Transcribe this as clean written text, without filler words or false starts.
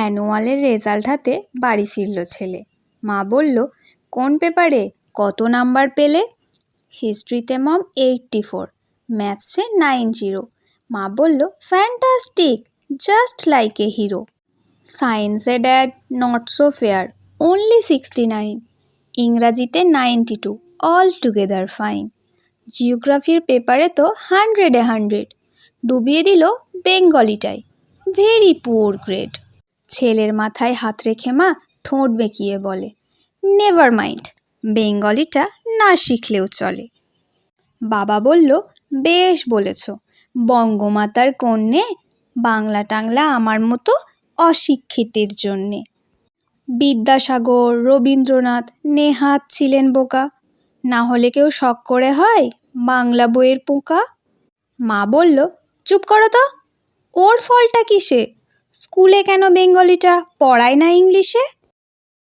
অ্যানুয়ালের result হাতে বাড়ি ফিরল ছেলে। মা বলল, কোন পেপারে কত নাম্বার পেলে? হিস্ট্রিতে মম 84, ম্যাথসে 90। মা বলল, fantastic, just like a hero. সায়েন্সে dad, not so fair, only 69। ইংরাজিতে 92, অল টুগেদার ফাইন। জিওগ্রাফির পেপারে তো 100-এ 100, ডুবিয়ে দিল বেঙ্গলিটাই, ভেরি পুয়ার গ্রেড। ছেলের মাথায় হাত রেখে মা ঠোঁট বেঁকিয়ে বলে, নেভার মাইন্ড, বেঙ্গলিটা না শিখলেও চলে। বাবা বলল, বেশ বলেছ, বঙ্গমাতার কন্যে, বাংলা টাংলা আমার মতো অশিক্ষিতের জন্যে। বিদ্যাসাগর, রবীন্দ্রনাথ, নেহাত ছিলেন বোকা, না হলে কেউ শখ করে হয় বাংলা বইয়ের পোকা। মা বলল, চুপ করো তো, ওর ফলটা কিসে? স্কুলে কেন বেঙ্গলিটা পড়ায় না ইংলিশে?